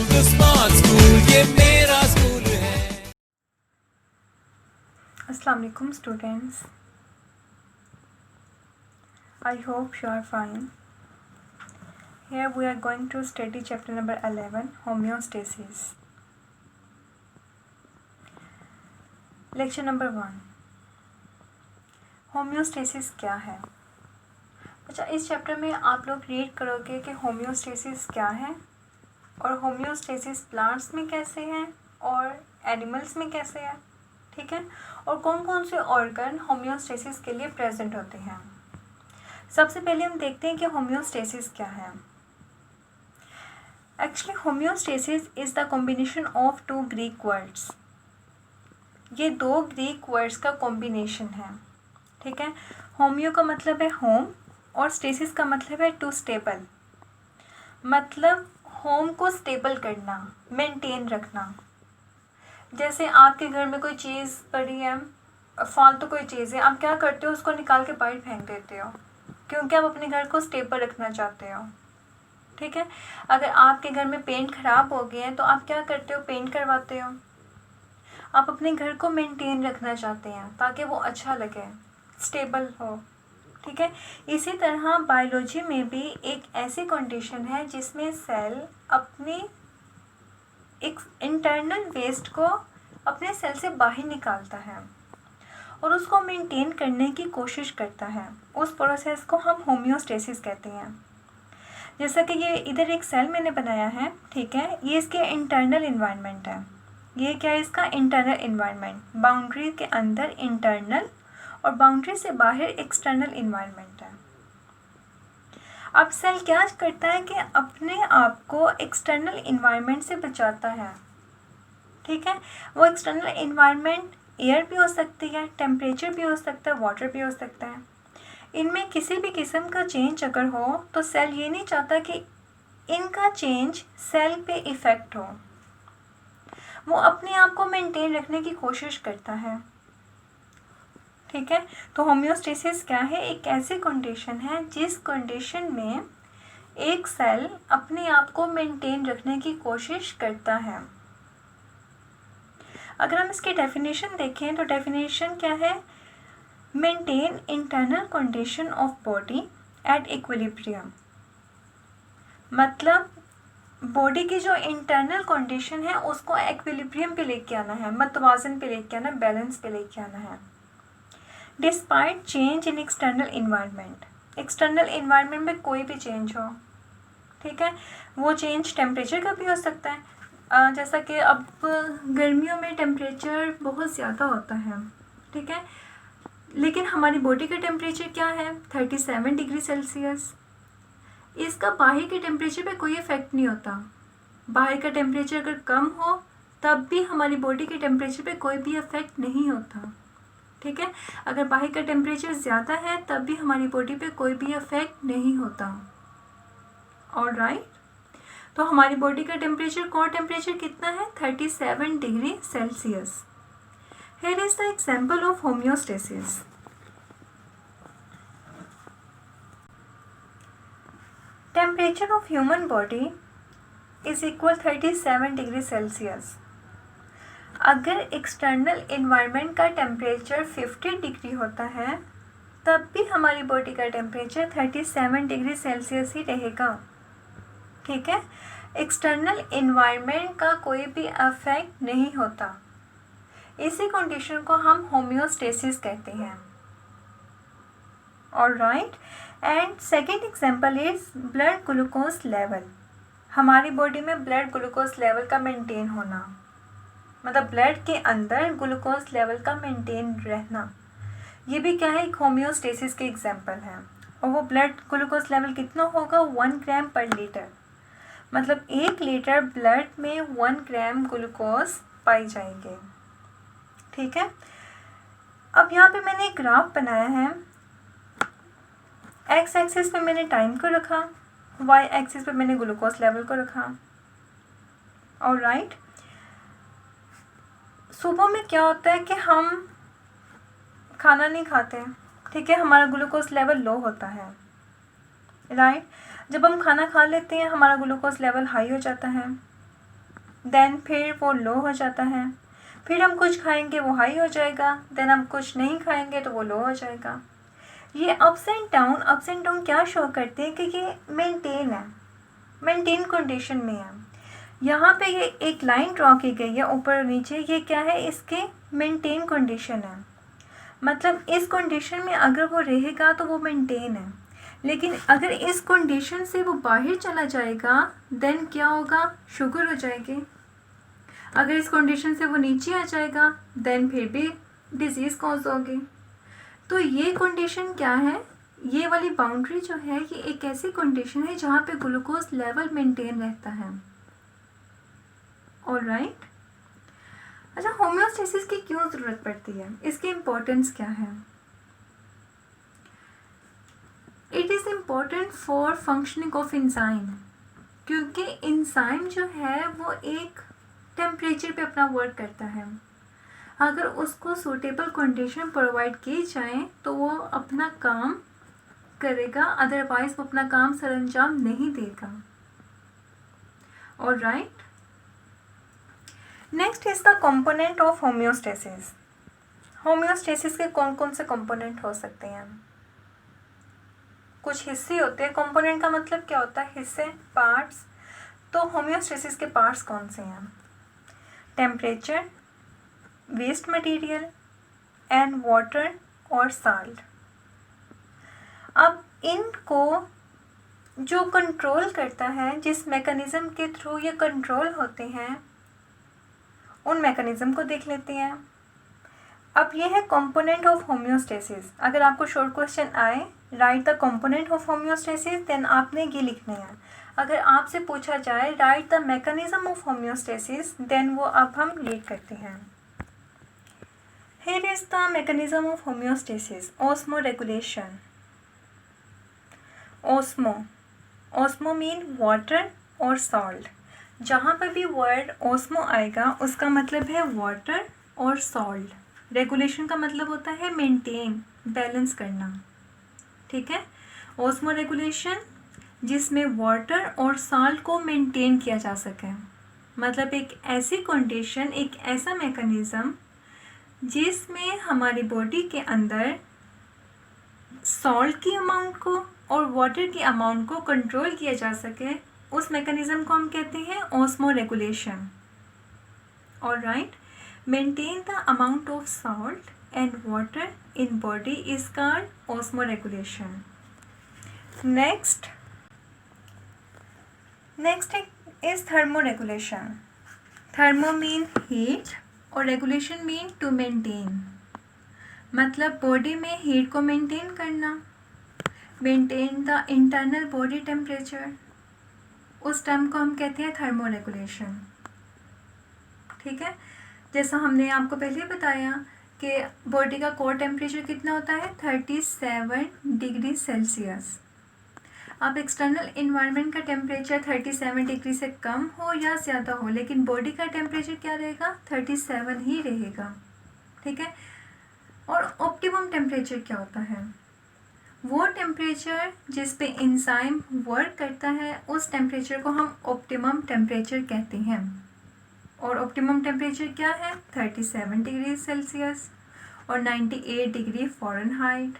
तो smart school ये मेरा स्कूल है। Assalamu alaikum students. I hope you are fine. Here we are going to study chapter number 11, homeostasis. Lecture number 1. Homeostasis क्या है? अच्छा, इस चैप्टर में आप लोग रीड करोगे कि होम्योस्टेसिस क्या है और होम्योस्टेसिस प्लांट्स में कैसे है और एनिमल्स में कैसे है, ठीक है, और कौन कौन से ऑर्गन होम्योस्टेसिस के लिए प्रेजेंट होते हैं। सबसे पहले हम देखते हैं कि होम्योस्टेसिस क्या है। Actually homeostasis is the combination of two Greek words. ये दो ग्रीक वर्ड्स का कॉम्बिनेशन है, ठीक है। होम्यो का मतलब है होम और स्टेसिस का मतलब है टू स्टेबल, मतलब होम को स्टेबल करना, मेंटेन रखना। जैसे आपके घर में कोई चीज़ पड़ी है, फालतू कोई चीज़ है, आप क्या करते हो, उसको निकाल के बाहर फेंक देते हो क्योंकि आप अपने घर को स्टेबल रखना चाहते हो, ठीक है। अगर आपके घर में पेंट ख़राब हो गया है तो आप क्या करते हो, पेंट करवाते हो। आप अपने घर को मेंटेन रखना चाहते हैं ताकि वो अच्छा लगे, स्टेबल हो, ठीक है। इसी तरह बायोलॉजी में भी एक ऐसी कंडीशन है जिसमें सेल अपनी एक इंटरनल वेस्ट को अपने सेल से बाहर निकालता है और उसको मेंटेन करने की कोशिश करता है। उस प्रोसेस को हम होम्योस्टेसिस कहते हैं। जैसा कि ये इधर एक सेल मैंने बनाया है, ठीक है, ये इसके इंटरनल इन्वायरमेंट है। ये क्या है, इसका इंटरनल इन्वायरमेंट, बाउंड्री के अंदर इंटरनल और बाउंड्री से बाहर एक्सटर्नल इन्वायरमेंट है। अब सेल क्या करता है कि अपने आप को एक्सटर्नल इन्वायरमेंट से बचाता है, ठीक है। वो एक्सटर्नल इन्वायरमेंट एयर भी हो सकती है, टेम्परेचर भी हो सकता है, वाटर भी हो सकता है। इनमें किसी भी किस्म का चेंज अगर हो तो सेल ये नहीं चाहता कि इनका चेंज सेल पे इफ़ेक्ट हो, वो अपने आप को मेंटेन रखने की कोशिश करता है, ठीक है। तो होम्योस्टेसिस क्या है, एक ऐसी कंडीशन है जिस कंडीशन में एक सेल अपने आप को मेंटेन रखने की कोशिश करता है। अगर हम इसकी डेफिनेशन देखें तो डेफिनेशन क्या है, maintain internal condition of body at equilibrium, मतलब बॉडी की जो इंटरनल कंडीशन है उसको इक्विलिब्रियम पे लेके आना है, मतवाजन पे लेके आना, बैलेंस पे लेके आना है, despite change in external environment. External environment में कोई भी चेंज हो, ठीक है, वो चेंज टेम्परेचर का भी हो सकता है। जैसा कि अब गर्मियों में टेम्परेचर बहुत ज़्यादा होता है, ठीक है, लेकिन हमारी बॉडी का टेम्परेचर क्या है, 37 डिग्री सेल्सियस। इसका बाहर के टेम्परेचर पे कोई इफ़ेक्ट नहीं होता। बाहर का टेम्परेचर अगर कम हो तब भी हमारी बॉडी के टेम्परेचर पे कोई भी इफ़ेक्ट नहीं होता, ठीक है। अगर बाहर का टेम्परेचर ज़्यादा है तब भी हमारी बॉडी पे कोई भी इफ़ेक्ट नहीं होता। ऑलराइट, तो हमारी बॉडी का टेम्परेचर, कोर टेम्परेचर कितना है, 37 degree Celsius. Here is the example of homeostasis. Temperature of human body is equal 37 degree Celsius. अगर एक्सटर्नल इन्वायरमेंट का टेम्परेचर 50 डिग्री होता है तब भी हमारी बॉडी का टेम्परेचर 37 डिग्री सेल्सियस ही रहेगा, ठीक है। एक्सटर्नल इन्वायरमेंट का कोई भी अफेक्ट नहीं होता। इसी कंडीशन को हम होम्योस्टेसिस कहते हैं। Alright, and second example is blood glucose level. हमारी बॉडी में ब्लड ग्लूकोज लेवल का मेंटेन होना, मतलब ब्लड के अंदर ग्लूकोज लेवल का मेंटेन रहना, ये भी क्या है, एक होम्योस्टेसिस के एग्जांपल है। और वो ब्लड ग्लूकोज लेवल कितना होगा, 1 ग्राम पर लीटर, मतलब 1 लीटर ब्लड में 1 ग्राम ग्लूकोज पाई जाएंगे, ठीक है। अब यहाँ पे मैंने एक ग्राफ बनाया है, एक्स एक्सिस पे मैंने टाइम को रखा, वाई एक्सिस पे मैंने ग्लूकोज लेवल को रखा। ऑलराइट, सुबह में क्या होता है कि हम खाना नहीं खाते, ठीक है, हमारा ग्लूकोज लेवल लो होता है, राइट। जब हम खाना खा लेते हैं हमारा ग्लूकोज लेवल हाई हो जाता है, देन फिर वो लो हो जाता है, फिर हम कुछ खाएंगे वो हाई हो जाएगा, देन हम कुछ नहीं खाएंगे तो वो लो हो जाएगा। ये अप्स एंड डाउन क्या शो करते हैं कि ये मेंटेन है, मेंटेन कंडीशन में है। यहाँ पे ये एक लाइन ड्रॉ की गई है ऊपर और नीचे, ये क्या है, इसके मेंटेन कंडीशन है। मतलब इस कंडीशन में अगर वो रहेगा तो वो मेंटेन है, लेकिन अगर इस कंडीशन से वो बाहर चला जाएगा देन क्या होगा, शुगर हो जाएगी। अगर इस कंडीशन से वो नीचे आ जाएगा देन फिर भी डिजीज़ कॉज होगी। तो ये कंडीशन क्या है, ये वाली बाउंड्री जो है ये एक ऐसी कंडीशन है जहाँ पे ग्लूकोज लेवल मेंटेन रहता है। ऑलराइट। अच्छा, होम्योस्टेसिस की क्यों ज़रूरत पड़ती है, इसकी इम्पोर्टेंस क्या है? It is important for functioning of enzyme, क्योंकि इंजाइम जो है वो एक टेम्परेचर पे अपना वर्क करता है। अगर उसको सूटेबल कंडीशन प्रोवाइड की जाए तो वो अपना काम करेगा, अदरवाइज वो अपना काम सरअंजाम नहीं देगा। Alright. Next is the component of homeostasis. Homeostasis के कौन कौन से कंपोनेंट हो सकते हैं? कुछ हिस्से होते हैं। कंपोनेंट का मतलब क्या होता है, हिस्से, पार्ट्स। तो होम्योस्टेसिस के पार्ट्स कौन से हैं? Temperature, waste material and water और साल्ट। अब इनको जो कंट्रोल करता है, जिस मैकेनिज्म के थ्रू ये कंट्रोल होते हैं, उन मैकेनिज्म को देख लेते हैं। अब ये है कंपोनेंट ऑफ होम्योस्टेसिस। अगर आपको शॉर्ट क्वेश्चन आए, write the component of homeostasis, then आपने ये लिखना है। अगर आपसे पूछा जाए write the mechanism of homeostasis, then वो अब हम रीड करते हैं। Here is the mechanism of homeostasis. Osmoregulation. Osmo mean water और salt. जहाँ पर भी वर्ड ओस्मो आएगा उसका मतलब है वाटर और सॉल्ट। रेगुलेशन का मतलब होता है मेंटेन, बैलेंस करना। ठीक है, ओस्मो रेगुलेशन जिसमें वाटर और सॉल्ट को मेंटेन किया जा सके। मतलब एक ऐसी कंडीशन, एक ऐसा मैकेनिज्म जिसमें हमारी बॉडी के अंदर सॉल्ट की अमाउंट को और वाटर की अमाउंट को कंट्रोल किया जा सके, उस मैकेनिज्म को हम कहते हैं osmo regulation. Alright. Maintain the amount of salt and water in body is called osmo regulation. Next is thermo regulation. Thermo mean heat और रेगुलेशन मीन टू मेंटेन। मतलब बॉडी में हीट को मेंटेन करना, maintain the internal body temperature, उस term को हम कहते हैं थर्मो रेगुलेशन। ठीक है, जैसा हमने आपको पहले बताया कि बॉडी का कोर टेम्परेचर कितना होता है, 37 डिग्री सेल्सियस। अब एक्सटर्नल इन्वायरमेंट का टेम्परेचर 37 डिग्री से कम हो या ज़्यादा हो, लेकिन बॉडी का टेम्परेचर क्या रहेगा, 37 ही रहेगा। ठीक है, और ऑप्टिमम टेम्परेचर क्या होता है, वो टेम्परेचर जिस पे एंजाइम वर्क करता है, उस टेम्परेचर को हम ऑप्टिमम टेम्परेचर कहते हैं। और ऑप्टिमम टेम्परेचर क्या है, 37 डिग्री सेल्सियस और 98 degree Fahrenheit.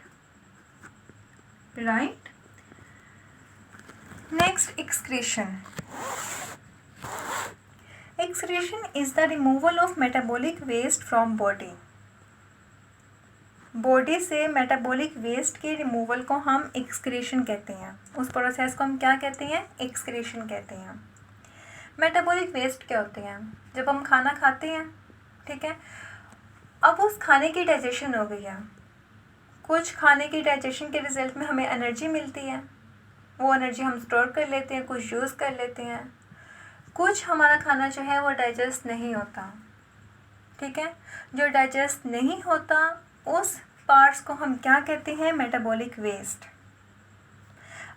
Right. Next, excretion. Excretion is the removal of metabolic waste from body. Body से मेटाबॉलिक वेस्ट के रिमूवल को हम एक्सक्रीशन कहते हैं। उस प्रोसेस को हम क्या कहते हैं, एक्सक्रीशन कहते हैं। मेटाबॉलिक वेस्ट क्या होते हैं, जब हम खाना खाते हैं, ठीक है, अब उस खाने की डाइजेशन हो गई है, कुछ खाने की डाइजेशन के रिजल्ट में हमें एनर्जी मिलती है, वो एनर्जी हम स्टोर कर लेते हैं, कुछ यूज़ कर लेते हैं। कुछ हमारा खाना जो है वो डाइजेस्ट नहीं होता। ठीक है, जो डाइजेस्ट नहीं होता उस पार्ट्स को हम क्या कहते हैं, मेटाबॉलिक वेस्ट।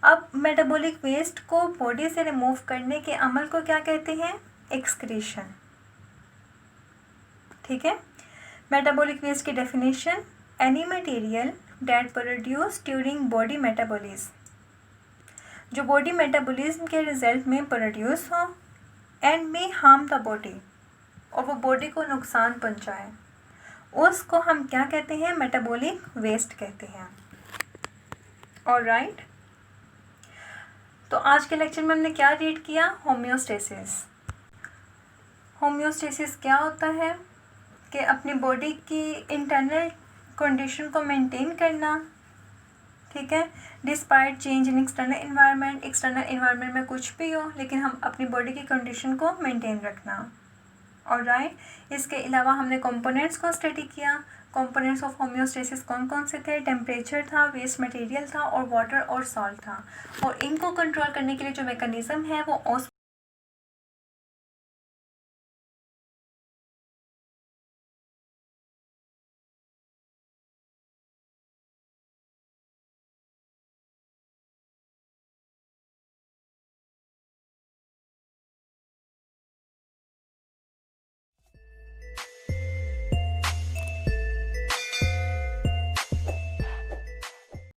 अब मेटाबॉलिक वेस्ट को बॉडी से रिमूव करने के अमल को क्या कहते हैं, एक्सक्रीशन। ठीक है, मेटाबॉलिक वेस्ट की definition, any material that produce during body metabolism, जो बॉडी मेटाबॉलिज्म के रिजल्ट में प्रोड्यूस हो, and may harm the body, और वो बॉडी को नुकसान पहुंचाए, उसको हम क्या कहते हैं? मेटाबॉलिक वेस्ट कहते हैं। ऑलराइट, तो आज के लेक्चर में हमने क्या रीड किया? होम्योस्टेसिस। होम्योस्टेसिस क्या होता है? कि अपनी बॉडी की इंटरनल कंडीशन को मेंटेन करना, ठीक है, despite change in external environment, external environment में कुछ भी हो लेकिन हम अपनी बॉडी की कंडीशन को मेंटेन रखना। ऑलराइट, इसके अलावा हमने कंपोनेंट्स को स्टडी किया। कंपोनेंट्स ऑफ होम्योस्टेसिस कौन कौन से थे? टेम्परेचर था, वेस्ट मटेरियल था और वाटर और सॉल्ट था। और इनको कंट्रोल करने के लिए जो मैकेनिज्म है वो